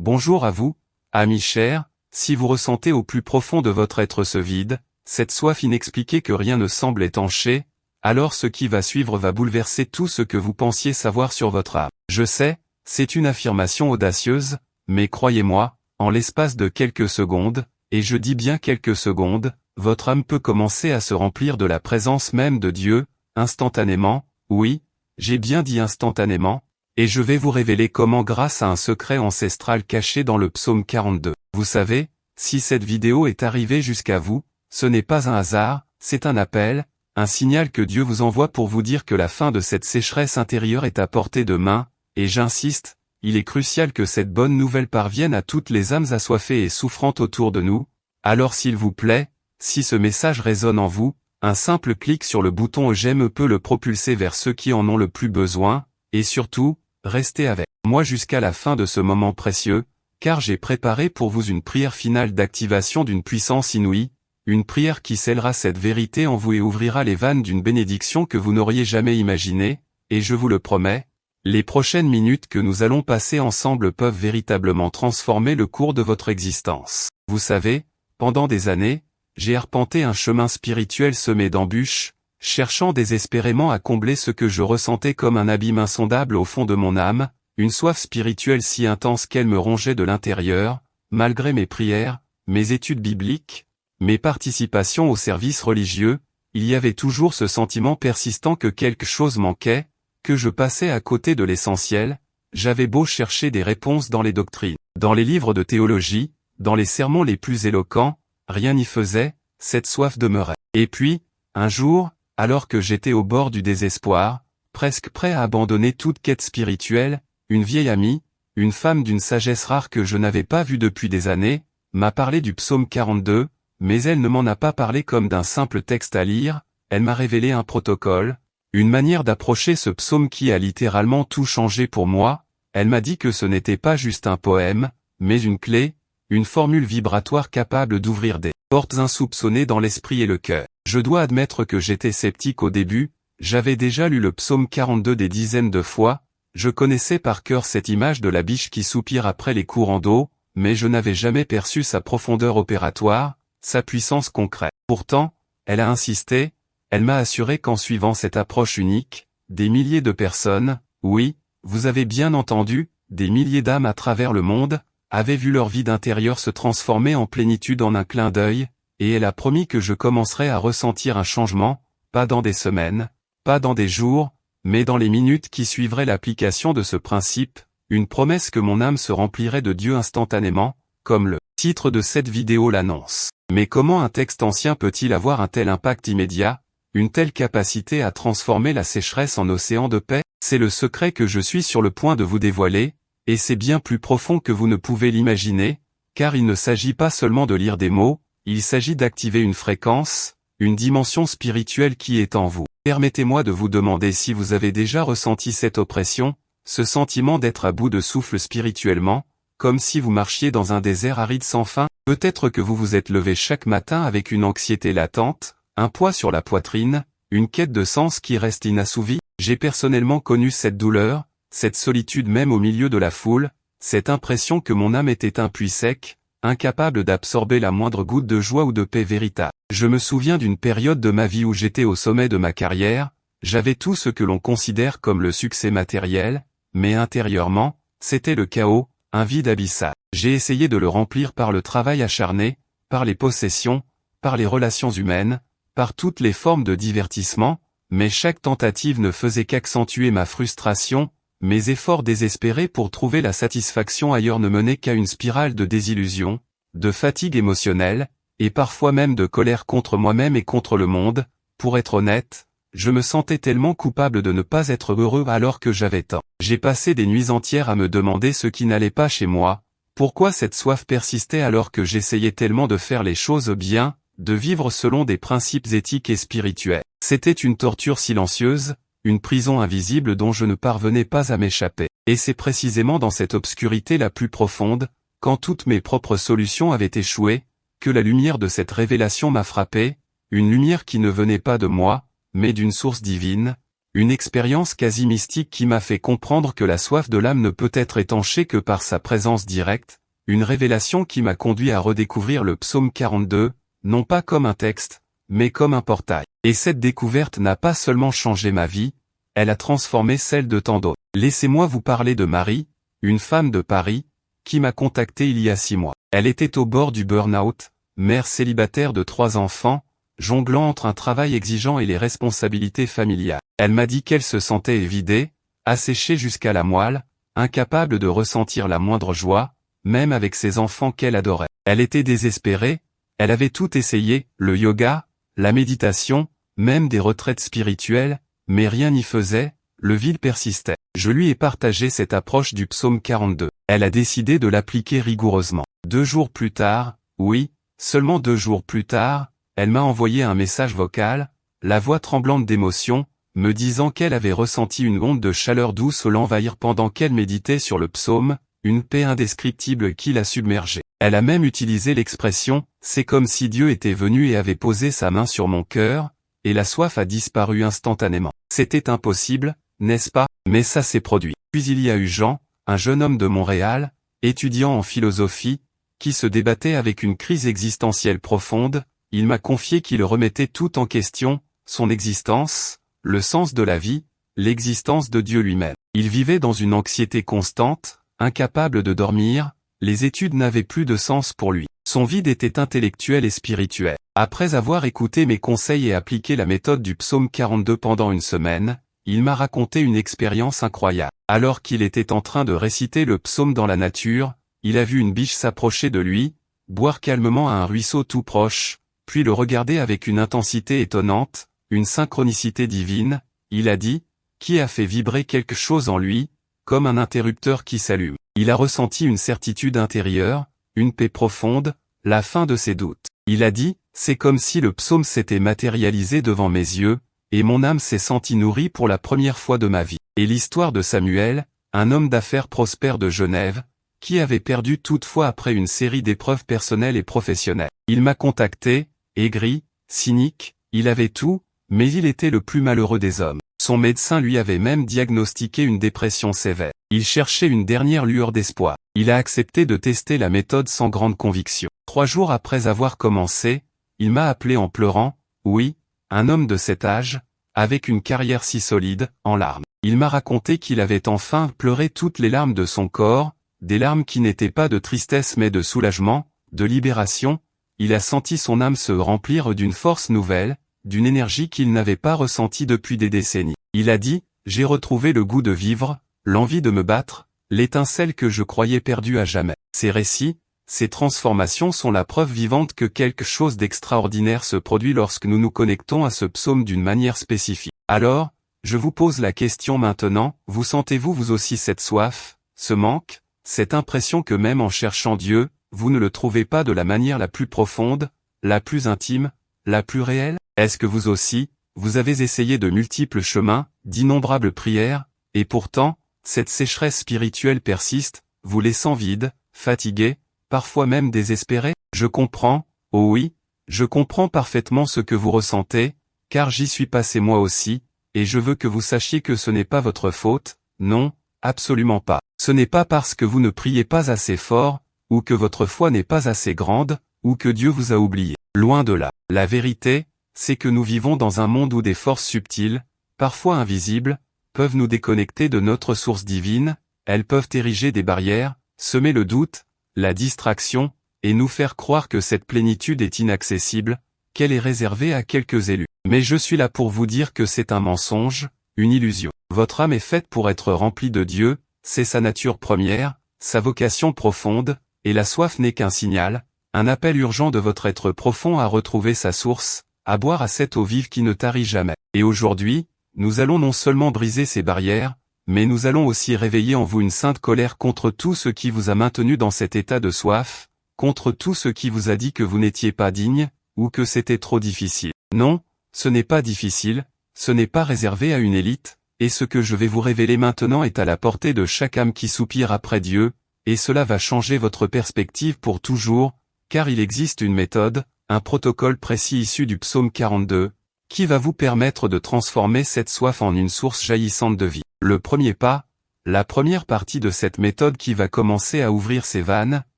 Bonjour à vous, amis chers, si vous ressentez au plus profond de votre être ce vide, cette soif inexpliquée que rien ne semble étancher, alors ce qui va suivre va bouleverser tout ce que vous pensiez savoir sur votre âme. Je sais, c'est une affirmation audacieuse, mais croyez-moi, en l'espace de quelques secondes, et je dis bien quelques secondes, votre âme peut commencer à se remplir de la présence même de Dieu, instantanément, oui, j'ai bien dit instantanément, et je vais vous révéler comment grâce à un secret ancestral caché dans le psaume 42. Vous savez, si cette vidéo est arrivée jusqu'à vous, ce n'est pas un hasard, c'est un appel, un signal que Dieu vous envoie pour vous dire que la fin de cette sécheresse intérieure est à portée de main, et j'insiste, il est crucial que cette bonne nouvelle parvienne à toutes les âmes assoiffées et souffrantes autour de nous. Alors s'il vous plaît, si ce message résonne en vous, un simple clic sur le bouton j'aime peut le propulser vers ceux qui en ont le plus besoin, et surtout, restez avec moi jusqu'à la fin de ce moment précieux, car j'ai préparé pour vous une prière finale d'activation d'une puissance inouïe, une prière qui scellera cette vérité en vous et ouvrira les vannes d'une bénédiction que vous n'auriez jamais imaginée, et je vous le promets, les prochaines minutes que nous allons passer ensemble peuvent véritablement transformer le cours de votre existence. Vous savez, pendant des années, j'ai arpenté un chemin spirituel semé d'embûches, cherchant désespérément à combler ce que je ressentais comme un abîme insondable au fond de mon âme, une soif spirituelle si intense qu'elle me rongeait de l'intérieur, malgré mes prières, mes études bibliques, mes participations au service religieux, il y avait toujours ce sentiment persistant que quelque chose manquait, que je passais à côté de l'essentiel. J'avais beau chercher des réponses dans les doctrines, dans les livres de théologie, dans les sermons les plus éloquents, rien n'y faisait, cette soif demeurait. Et puis, un jour, alors que j'étais au bord du désespoir, presque prêt à abandonner toute quête spirituelle, une vieille amie, une femme d'une sagesse rare que je n'avais pas vue depuis des années, m'a parlé du psaume 42, mais elle ne m'en a pas parlé comme d'un simple texte à lire, elle m'a révélé un protocole, une manière d'approcher ce psaume qui a littéralement tout changé pour moi. Elle m'a dit que ce n'était pas juste un poème, mais une clé, une formule vibratoire capable d'ouvrir des portes insoupçonnées dans l'esprit et le cœur. Je dois admettre que j'étais sceptique au début, j'avais déjà lu le psaume 42 des dizaines de fois, je connaissais par cœur cette image de la biche qui soupire après les courants d'eau, mais je n'avais jamais perçu sa profondeur opératoire, sa puissance concrète. Pourtant, elle a insisté, elle m'a assuré qu'en suivant cette approche unique, des milliers de personnes, oui, vous avez bien entendu, des milliers d'âmes à travers le monde, avaient vu leur vie intérieure se transformer en plénitude en un clin d'œil, et elle a promis que je commencerais à ressentir un changement, pas dans des semaines, pas dans des jours, mais dans les minutes qui suivraient l'application de ce principe, une promesse que mon âme se remplirait de Dieu instantanément, comme le titre de cette vidéo l'annonce. Mais comment un texte ancien peut-il avoir un tel impact immédiat, une telle capacité à transformer la sécheresse en océan de paix? C'est le secret que je suis sur le point de vous dévoiler, et c'est bien plus profond que vous ne pouvez l'imaginer, car il ne s'agit pas seulement de lire des mots, il s'agit d'activer une fréquence, une dimension spirituelle qui est en vous. Permettez-moi de vous demander si vous avez déjà ressenti cette oppression, ce sentiment d'être à bout de souffle spirituellement, comme si vous marchiez dans un désert aride sans fin. Peut-être que vous vous êtes levé chaque matin avec une anxiété latente, un poids sur la poitrine, une quête de sens qui reste inassouvie. J'ai personnellement connu cette douleur, cette solitude même au milieu de la foule, cette impression que mon âme était un puits sec, incapable d'absorber la moindre goutte de joie ou de paix véritable. Je me souviens d'une période de ma vie où j'étais au sommet de ma carrière, j'avais tout ce que l'on considère comme le succès matériel, mais intérieurement, c'était le chaos, un vide abyssal. J'ai essayé de le remplir par le travail acharné, par les possessions, par les relations humaines, par toutes les formes de divertissement, mais chaque tentative ne faisait qu'accentuer ma frustration, mes efforts désespérés pour trouver la satisfaction ailleurs ne menaient qu'à une spirale de désillusion, de fatigue émotionnelle, et parfois même de colère contre moi-même et contre le monde. Pour être honnête, je me sentais tellement coupable de ne pas être heureux alors que j'avais tant. J'ai passé des nuits entières à me demander ce qui n'allait pas chez moi, pourquoi cette soif persistait alors que j'essayais tellement de faire les choses bien, de vivre selon des principes éthiques et spirituels. C'était une torture silencieuse, une prison invisible dont je ne parvenais pas à m'échapper. Et c'est précisément dans cette obscurité la plus profonde, quand toutes mes propres solutions avaient échoué, que la lumière de cette révélation m'a frappé, une lumière qui ne venait pas de moi, mais d'une source divine, une expérience quasi mystique qui m'a fait comprendre que la soif de l'âme ne peut être étanchée que par sa présence directe, une révélation qui m'a conduit à redécouvrir le psaume 42, non pas comme un texte, mais comme un portail. Et cette découverte n'a pas seulement changé ma vie, elle a transformé celle de tant d'autres. Laissez-moi vous parler de Marie, une femme de Paris, qui m'a contacté il y a 6 mois. Elle était au bord du burn-out, mère célibataire de 3 enfants, jonglant entre un travail exigeant et les responsabilités familiales. Elle m'a dit qu'elle se sentait évidée, asséchée jusqu'à la moelle, incapable de ressentir la moindre joie, même avec ses enfants qu'elle adorait. Elle était désespérée, elle avait tout essayé, le yoga, la méditation, même des retraites spirituelles, mais rien n'y faisait, le vide persistait. Je lui ai partagé cette approche du psaume 42. Elle a décidé de l'appliquer rigoureusement. 2 jours plus tard, oui, seulement 2 jours plus tard, elle m'a envoyé un message vocal, la voix tremblante d'émotion, me disant qu'elle avait ressenti une onde de chaleur douce l'envahir pendant qu'elle méditait sur le psaume, une paix indescriptible qui la submergeait. Elle a même utilisé l'expression « c'est comme si Dieu était venu et avait posé sa main sur mon cœur », et la soif a disparu instantanément. C'était impossible, n'est-ce pas? Mais ça s'est produit. Puis il y a eu Jean, un jeune homme de Montréal, étudiant en philosophie, qui se débattait avec une crise existentielle profonde. Il m'a confié qu'il remettait tout en question, son existence, le sens de la vie, l'existence de Dieu lui-même. Il vivait dans une anxiété constante, incapable de dormir, les études n'avaient plus de sens pour lui. Son vide était intellectuel et spirituel. Après avoir écouté mes conseils et appliqué la méthode du psaume 42 pendant une semaine, il m'a raconté une expérience incroyable. Alors qu'il était en train de réciter le psaume dans la nature, il a vu une biche s'approcher de lui, boire calmement à un ruisseau tout proche, puis le regarder avec une intensité étonnante, une synchronicité divine. Il a dit, qui a fait vibrer quelque chose en lui, comme un interrupteur qui s'allume. Il a ressenti une certitude intérieure, une paix profonde, la fin de ses doutes. Il a dit, c'est comme si le psaume s'était matérialisé devant mes yeux, et mon âme s'est sentie nourrie pour la première fois de ma vie. Et l'histoire de Samuel, un homme d'affaires prospère de Genève, qui avait perdu toute foi après une série d'épreuves personnelles et professionnelles. Il m'a contacté, aigri, cynique, il avait tout, mais il était le plus malheureux des hommes. Son médecin lui avait même diagnostiqué une dépression sévère. Il cherchait une dernière lueur d'espoir. Il a accepté de tester la méthode sans grande conviction. 3 jours après avoir commencé, il m'a appelé en pleurant, oui, un homme de cet âge, avec une carrière si solide, en larmes. Il m'a raconté qu'il avait enfin pleuré toutes les larmes de son corps, des larmes qui n'étaient pas de tristesse mais de soulagement, de libération. Il a senti son âme se remplir d'une force nouvelle, d'une énergie qu'il n'avait pas ressentie depuis des décennies. Il a dit, j'ai retrouvé le goût de vivre, l'envie de me battre, l'étincelle que je croyais perdue à jamais. Ces récits, ces transformations sont la preuve vivante que quelque chose d'extraordinaire se produit lorsque nous nous connectons à ce psaume d'une manière spécifique. Alors, je vous pose la question maintenant, vous sentez-vous vous aussi cette soif, ce manque, cette impression que même en cherchant Dieu, vous ne le trouvez pas de la manière la plus profonde, la plus intime, la plus réelle? Est-ce que vous aussi, vous avez essayé de multiples chemins, d'innombrables prières, et pourtant, cette sécheresse spirituelle persiste, vous laissant vide, fatigué, parfois même désespéré? Je comprends, oh oui, je comprends parfaitement ce que vous ressentez, car j'y suis passé moi aussi, et je veux que vous sachiez que ce n'est pas votre faute, non, absolument pas. Ce n'est pas parce que vous ne priez pas assez fort, ou que votre foi n'est pas assez grande, ou que Dieu vous a oublié. Loin de là. La vérité, c'est que nous vivons dans un monde où des forces subtiles, parfois invisibles, peuvent nous déconnecter de notre source divine, elles peuvent ériger des barrières, semer le doute, la distraction, et nous faire croire que cette plénitude est inaccessible, qu'elle est réservée à quelques élus. Mais je suis là pour vous dire que c'est un mensonge, une illusion. Votre âme est faite pour être remplie de Dieu, c'est sa nature première, sa vocation profonde, et la soif n'est qu'un signal, un appel urgent de votre être profond à retrouver sa source, à boire à cette eau vive qui ne tarit jamais. Et aujourd'hui, nous allons non seulement briser ces barrières, mais nous allons aussi réveiller en vous une sainte colère contre tout ce qui vous a maintenu dans cet état de soif, contre tout ce qui vous a dit que vous n'étiez pas digne, ou que c'était trop difficile. Non, ce n'est pas difficile, ce n'est pas réservé à une élite, et ce que je vais vous révéler maintenant est à la portée de chaque âme qui soupire après Dieu, et cela va changer votre perspective pour toujours, car il existe une méthode, un protocole précis issu du psaume 42. qui va vous permettre de transformer cette soif en une source jaillissante de vie. Le premier pas, la première partie de cette méthode qui va commencer à ouvrir ses vannes,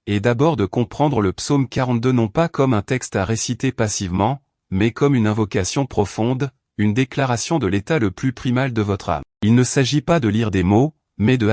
est d'abord de comprendre le psaume 42 non pas comme un texte à réciter passivement, mais comme une invocation profonde, une déclaration de l'état le plus primal de votre âme. Il ne s'agit pas de lire des mots, mais de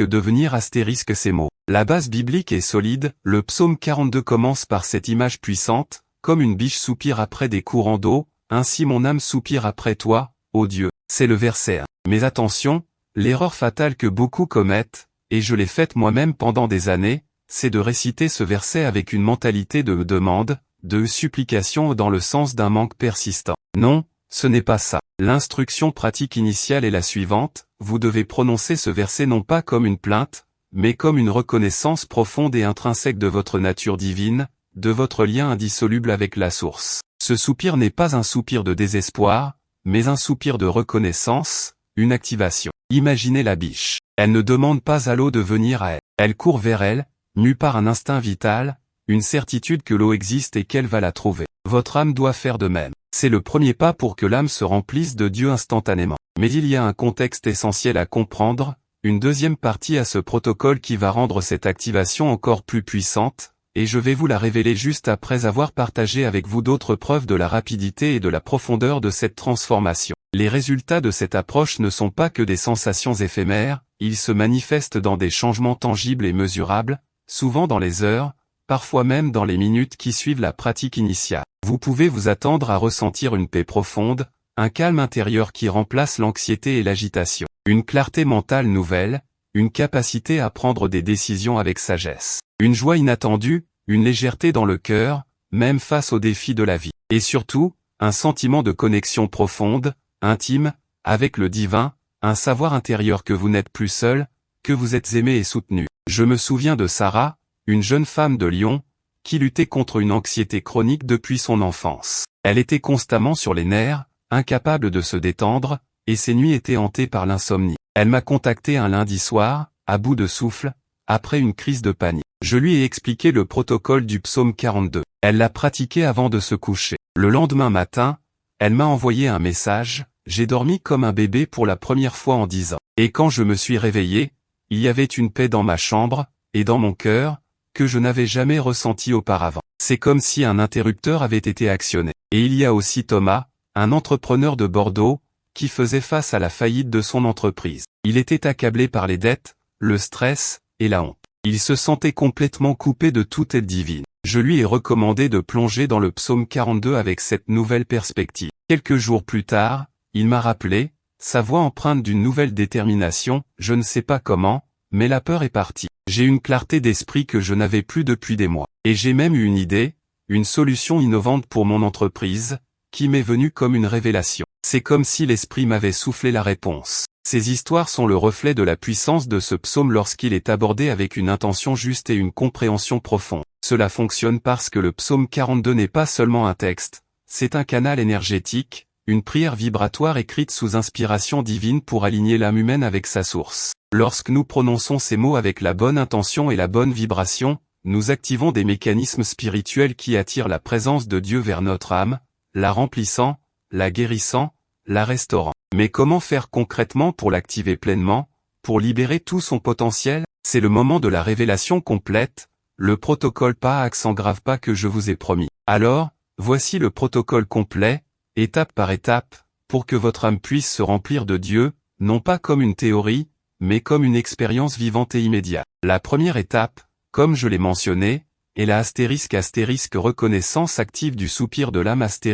devenir ces mots. La base biblique est solide, le psaume 42 commence par cette image puissante, comme une biche soupire après des courants d'eau, ainsi mon âme soupire après toi, ô Dieu. C'est le verset 1. Mais attention, l'erreur fatale que beaucoup commettent, et je l'ai faite moi-même pendant des années, c'est de réciter ce verset avec une mentalité de demande, de supplication dans le sens d'un manque persistant. Non, ce n'est pas ça. L'instruction pratique initiale est la suivante, vous devez prononcer ce verset non pas comme une plainte, mais comme une reconnaissance profonde et intrinsèque de votre nature divine, de votre lien indissoluble avec la source. Ce soupir n'est pas un soupir de désespoir, mais un soupir de reconnaissance, une activation. Imaginez la biche. Elle ne demande pas à l'eau de venir à elle. Elle court vers elle, mue par un instinct vital, une certitude que l'eau existe et qu'elle va la trouver. Votre âme doit faire de même. C'est le premier pas pour que l'âme se remplisse de Dieu instantanément. Mais il y a un contexte essentiel à comprendre, une deuxième partie à ce protocole qui va rendre cette activation encore plus puissante, et je vais vous la révéler juste après avoir partagé avec vous d'autres preuves de la rapidité et de la profondeur de cette transformation. Les résultats de cette approche ne sont pas que des sensations éphémères, ils se manifestent dans des changements tangibles et mesurables, souvent dans les heures, parfois même dans les minutes qui suivent la pratique initiale. Vous pouvez vous attendre à ressentir une paix profonde, un calme intérieur qui remplace l'anxiété et l'agitation, une clarté mentale nouvelle, une capacité à prendre des décisions avec sagesse, une joie inattendue, une légèreté dans le cœur, même face aux défis de la vie, et surtout, un sentiment de connexion profonde, intime, avec le divin, un savoir intérieur que vous n'êtes plus seul, que vous êtes aimé et soutenu. Je me souviens de Sarah, une jeune femme de Lyon, qui luttait contre une anxiété chronique depuis son enfance. Elle était constamment sur les nerfs, incapable de se détendre, et ses nuits étaient hantées par l'insomnie. Elle m'a contacté un lundi soir, à bout de souffle, après une crise de panique. Je lui ai expliqué le protocole du psaume 42. Elle l'a pratiqué avant de se coucher. Le lendemain matin, elle m'a envoyé un message, j'ai dormi comme un bébé pour la première fois en 10 ans. Et quand je me suis réveillé, il y avait une paix dans ma chambre, et dans mon cœur, que je n'avais jamais ressenti auparavant. C'est comme si un interrupteur avait été actionné. Et il y a aussi Thomas, un entrepreneur de Bordeaux, qui faisait face à la faillite de son entreprise. Il était accablé par les dettes, le stress, et la honte. Il se sentait complètement coupé de toute aide divine. Je lui ai recommandé de plonger dans le psaume 42 avec cette nouvelle perspective. Quelques jours plus tard, il m'a rappelé, sa voix empreinte d'une nouvelle détermination, je ne sais pas comment, mais la peur est partie. J'ai une clarté d'esprit que je n'avais plus depuis des mois. Et j'ai même eu une idée, une solution innovante pour mon entreprise, qui m'est venue comme une révélation. C'est comme si l'esprit m'avait soufflé la réponse. Ces histoires sont le reflet de la puissance de ce psaume lorsqu'il est abordé avec une intention juste et une compréhension profonde. Cela fonctionne parce que le psaume 42 n'est pas seulement un texte, c'est un canal énergétique, une prière vibratoire écrite sous inspiration divine pour aligner l'âme humaine avec sa source. Lorsque nous prononçons ces mots avec la bonne intention et la bonne vibration, nous activons des mécanismes spirituels qui attirent la présence de Dieu vers notre âme, la remplissant, la guérissant, la restaurant. Mais comment faire concrètement pour l'activer pleinement, pour libérer tout son potentiel? C'est le moment de la révélation complète, le protocole pas à accent grave pas que je vous ai promis. Alors, voici le protocole complet, étape par étape, pour que votre âme puisse se remplir de Dieu, non pas comme une théorie, mais comme une expérience vivante et immédiate. La première étape, comme je l'ai mentionné, est la * reconnaissance active du soupir de l'âme ***.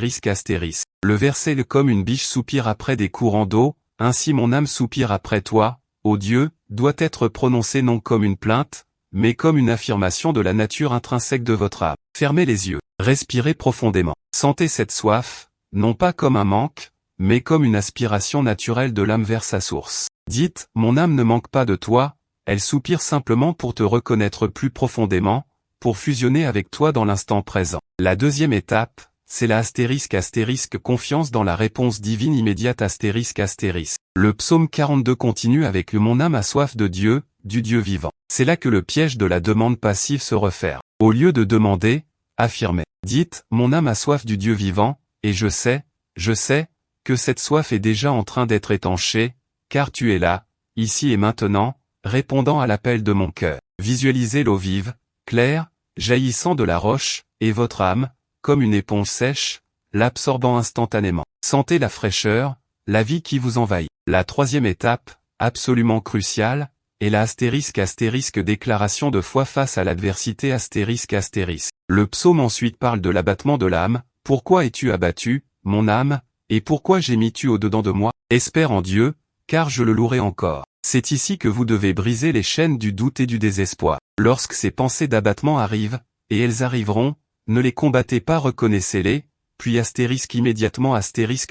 Le verset comme une biche soupire après des courants d'eau, ainsi mon âme soupire après toi, ô Dieu, doit être prononcé non comme une plainte, mais comme une affirmation de la nature intrinsèque de votre âme. Fermez les yeux, respirez profondément. Sentez cette soif, non pas comme un manque, mais comme une aspiration naturelle de l'âme vers sa source. Dites, mon âme ne manque pas de toi, elle soupire simplement pour te reconnaître plus profondément, pour fusionner avec toi dans l'instant présent. La deuxième étape, c'est la * confiance dans la réponse divine immédiate ***. Le psaume 42 continue avec mon âme a soif de Dieu, du Dieu vivant. C'est là que le piège de la demande passive se referme. Au lieu de demander, affirmez. Dites, mon âme a soif du Dieu vivant, et je sais, je sais, que cette soif est déjà en train d'être étanchée, car tu es là, ici et maintenant, répondant à l'appel de mon cœur. Visualisez l'eau vive, claire, jaillissant de la roche, et votre âme, comme une éponge sèche, l'absorbant instantanément. Sentez la fraîcheur, la vie qui vous envahit. La troisième étape, absolument cruciale, est la *** déclaration de foi face à l'adversité ***. Le psaume ensuite parle de l'abattement de l'âme. Pourquoi es-tu abattu, mon âme, et pourquoi gémis-tu au-dedans de moi? Espère en Dieu, car je le louerai encore. C'est ici que vous devez briser les chaînes du doute et du désespoir. Lorsque ces pensées d'abattement arrivent, et elles arriveront, ne les combattez pas, reconnaissez-les, puis immédiatement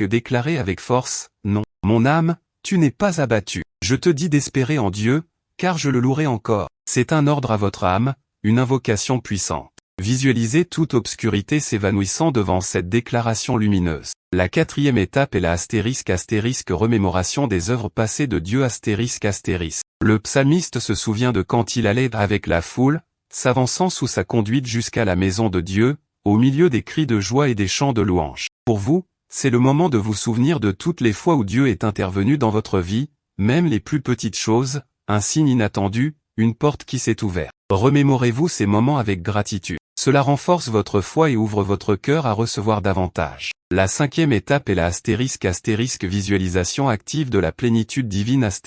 déclarez avec force, non, mon âme, tu n'es pas abattu. Je te dis d'espérer en Dieu, car je le louerai encore. C'est un ordre à votre âme, une invocation puissante. Visualisez toute obscurité s'évanouissant devant cette déclaration lumineuse. La quatrième étape est la *** remémoration des œuvres passées de Dieu ***. Le psalmiste se souvient de quand il allait avec la foule, s'avançant sous sa conduite jusqu'à la maison de Dieu, au milieu des cris de joie et des chants de louange. Pour vous, c'est le moment de vous souvenir de toutes les fois où Dieu est intervenu dans votre vie, même les plus petites choses, un signe inattendu, une porte qui s'est ouverte. Remémorez-vous ces moments avec gratitude. Cela renforce votre foi et ouvre votre cœur à recevoir davantage. La cinquième étape est la *** visualisation active de la plénitude divine ***.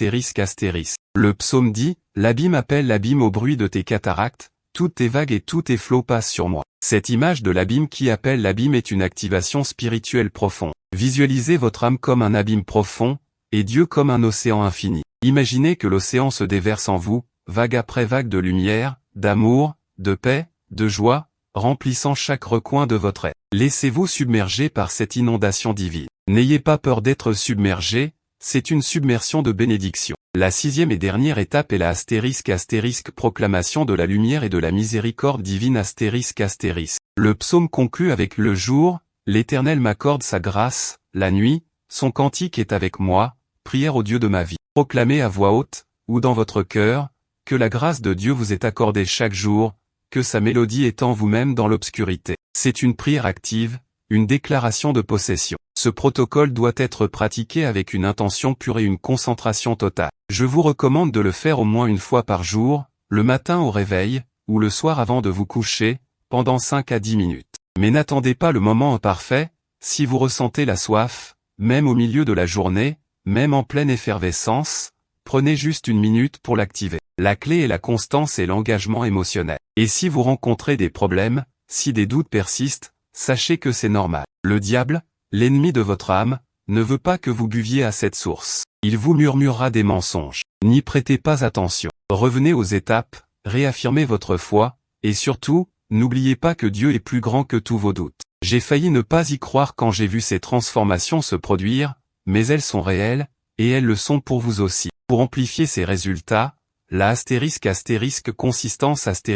Le psaume dit, l'abîme appelle l'abîme au bruit de tes cataractes, toutes tes vagues et tous tes flots passent sur moi. Cette image de l'abîme qui appelle l'abîme est une activation spirituelle profonde. Visualisez votre âme comme un abîme profond, et Dieu comme un océan infini. Imaginez que l'océan se déverse en vous, vague après vague de lumière, d'amour, de paix, de joie, remplissant chaque recoin de votre être. Laissez-vous submerger par cette inondation divine. N'ayez pas peur d'être submergé, c'est une submersion de bénédiction. La sixième et dernière étape est la *** proclamation de la lumière et de la miséricorde divine ***. Le psaume conclut avec le jour, l'Éternel m'accorde sa grâce, la nuit, son cantique est avec moi, prière au Dieu de ma vie. Proclamez à voix haute, ou dans votre cœur, que la grâce de Dieu vous est accordée chaque jour, que sa mélodie est en vous-même dans l'obscurité. C'est une prière active, une déclaration de possession. Ce protocole doit être pratiqué avec une intention pure et une concentration totale. Je vous recommande de le faire au moins une fois par jour, le matin au réveil, ou le soir avant de vous coucher, pendant 5 à 10 minutes. Mais n'attendez pas le moment imparfait, si vous ressentez la soif, même au milieu de la journée, même en pleine effervescence, prenez juste 1 minute pour l'activer. La clé est la constance et l'engagement émotionnel. Et si vous rencontrez des problèmes, si des doutes persistent, sachez que c'est normal. Le diable, l'ennemi de votre âme, ne veut pas que vous buviez à cette source. Il vous murmurera des mensonges. N'y prêtez pas attention. Revenez aux étapes, réaffirmez votre foi, et surtout, n'oubliez pas que Dieu est plus grand que tous vos doutes. J'ai failli ne pas y croire quand j'ai vu ces transformations se produire, mais elles sont réelles, et elles le sont pour vous aussi. Pour amplifier ces résultats, la ** consistance **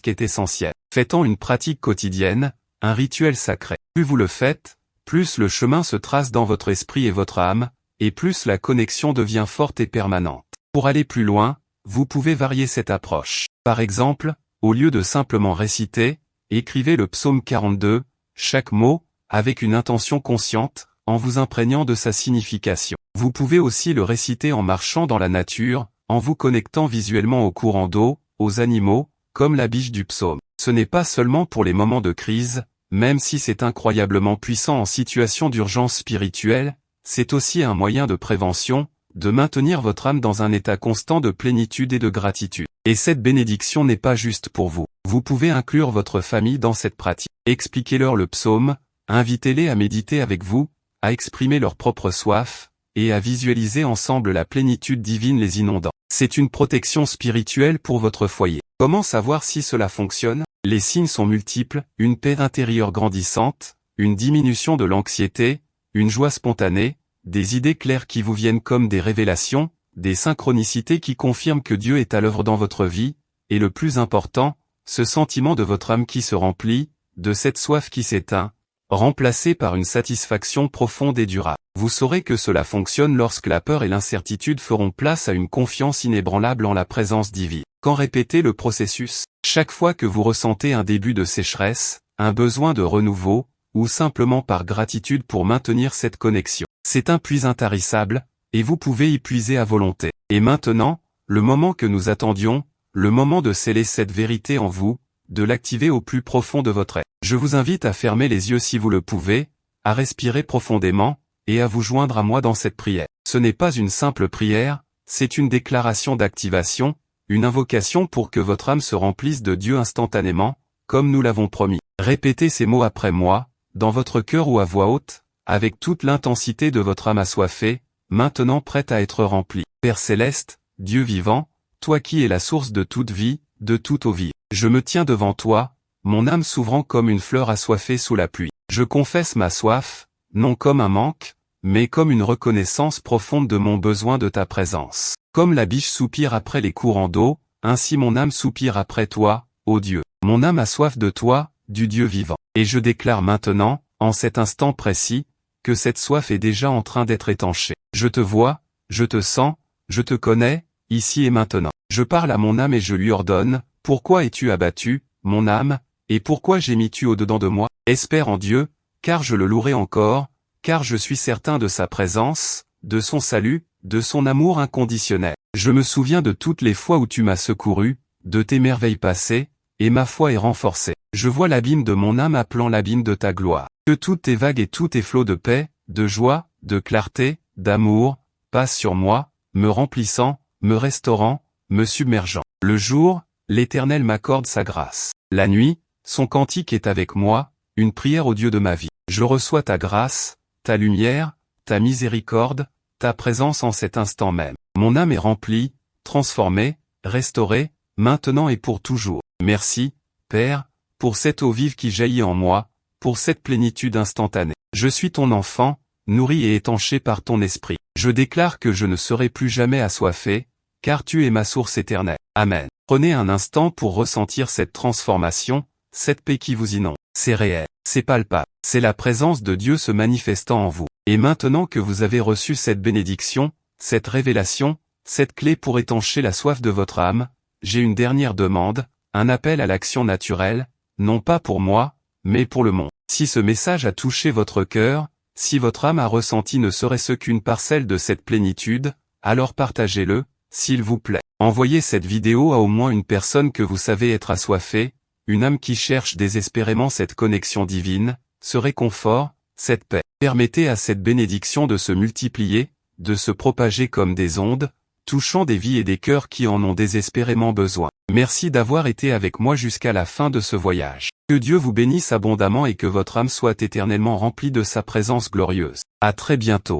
est essentielle. Faites-en une pratique quotidienne, un rituel sacré. Plus vous le faites, plus le chemin se trace dans votre esprit et votre âme, et plus la connexion devient forte et permanente. Pour aller plus loin, vous pouvez varier cette approche. Par exemple, au lieu de simplement réciter, écrivez le psaume 42, chaque mot, avec une intention consciente, en vous imprégnant de sa signification. Vous pouvez aussi le réciter en marchant dans la nature, en vous connectant visuellement au courant d'eau, aux animaux, comme la biche du psaume. Ce n'est pas seulement pour les moments de crise, même si c'est incroyablement puissant en situation d'urgence spirituelle, c'est aussi un moyen de prévention, de maintenir votre âme dans un état constant de plénitude et de gratitude. Et cette bénédiction n'est pas juste pour vous. Vous pouvez inclure votre famille dans cette pratique. Expliquez-leur le psaume, invitez-les à méditer avec vous, à exprimer leur propre soif, et à visualiser ensemble la plénitude divine les inondant. C'est une protection spirituelle pour votre foyer. Comment savoir si cela fonctionne? Les signes sont multiples, une paix intérieure grandissante, une diminution de l'anxiété, une joie spontanée, des idées claires qui vous viennent comme des révélations, des synchronicités qui confirment que Dieu est à l'œuvre dans votre vie, et le plus important, ce sentiment de votre âme qui se remplit, de cette soif qui s'éteint, remplacée par une satisfaction profonde et durable. Vous saurez que cela fonctionne lorsque la peur et l'incertitude feront place à une confiance inébranlable en la présence divine. Quand répétez le processus, chaque fois que vous ressentez un début de sécheresse, un besoin de renouveau, ou simplement par gratitude pour maintenir cette connexion. C'est un puits intarissable, et vous pouvez y puiser à volonté. Et maintenant, le moment que nous attendions, le moment de sceller cette vérité en vous, de l'activer au plus profond de votre être. Je vous invite à fermer les yeux si vous le pouvez, à respirer profondément, et à vous joindre à moi dans cette prière. Ce n'est pas une simple prière, c'est une déclaration d'activation, une invocation pour que votre âme se remplisse de Dieu instantanément, comme nous l'avons promis. Répétez ces mots après moi, dans votre cœur ou à voix haute, avec toute l'intensité de votre âme assoiffée, maintenant prête à être remplie. Père céleste, Dieu vivant, toi qui es la source de toute vie, de toute eau vive. Je me tiens devant toi, mon âme s'ouvrant comme une fleur assoiffée sous la pluie. Je confesse ma soif, non comme un manque, mais comme une reconnaissance profonde de mon besoin de ta présence. Comme la biche soupire après les courants d'eau, ainsi mon âme soupire après toi, ô Dieu. Mon âme a soif de toi, du Dieu vivant. Et je déclare maintenant, en cet instant précis, que cette soif est déjà en train d'être étanchée. Je te vois, je te sens, je te connais, ici et maintenant. Je parle à mon âme et je lui ordonne, pourquoi es-tu abattu, mon âme, et pourquoi gémis-tu au-dedans de moi? Espère en Dieu, car je le louerai encore, car je suis certain de sa présence, de son salut, de son amour inconditionnel. Je me souviens de toutes les fois où tu m'as secouru, de tes merveilles passées, et ma foi est renforcée. Je vois l'abîme de mon âme appelant l'abîme de ta gloire. Que toutes tes vagues et tous tes flots de paix, de joie, de clarté, d'amour, passent sur moi, me remplissant, me restaurant, me submergeant. Le jour, l'Éternel m'accorde sa grâce. La nuit, son cantique est avec moi, une prière au Dieu de ma vie. Je reçois ta grâce, ta lumière, ta miséricorde, ta présence en cet instant même. Mon âme est remplie, transformée, restaurée, maintenant et pour toujours. Merci, Père, pour cette eau vive qui jaillit en moi, pour cette plénitude instantanée. Je suis ton enfant, nourri et étanché par ton esprit. Je déclare que je ne serai plus jamais assoiffé, car tu es ma source éternelle. Amen. Prenez un instant pour ressentir cette transformation, cette paix qui vous inonde. C'est réel, c'est palpable, c'est la présence de Dieu se manifestant en vous. Et maintenant que vous avez reçu cette bénédiction, cette révélation, cette clé pour étancher la soif de votre âme, j'ai une dernière demande, un appel à l'action naturelle, non pas pour moi, mais pour le monde. Si ce message a touché votre cœur, si votre âme a ressenti ne serait-ce qu'une parcelle de cette plénitude, alors partagez-le, s'il vous plaît. Envoyez cette vidéo à au moins une personne que vous savez être assoiffée, une âme qui cherche désespérément cette connexion divine, ce réconfort, cette paix. Permettez à cette bénédiction de se multiplier, de se propager comme des ondes, touchant des vies et des cœurs qui en ont désespérément besoin. Merci d'avoir été avec moi jusqu'à la fin de ce voyage. Que Dieu vous bénisse abondamment et que votre âme soit éternellement remplie de sa présence glorieuse. À très bientôt.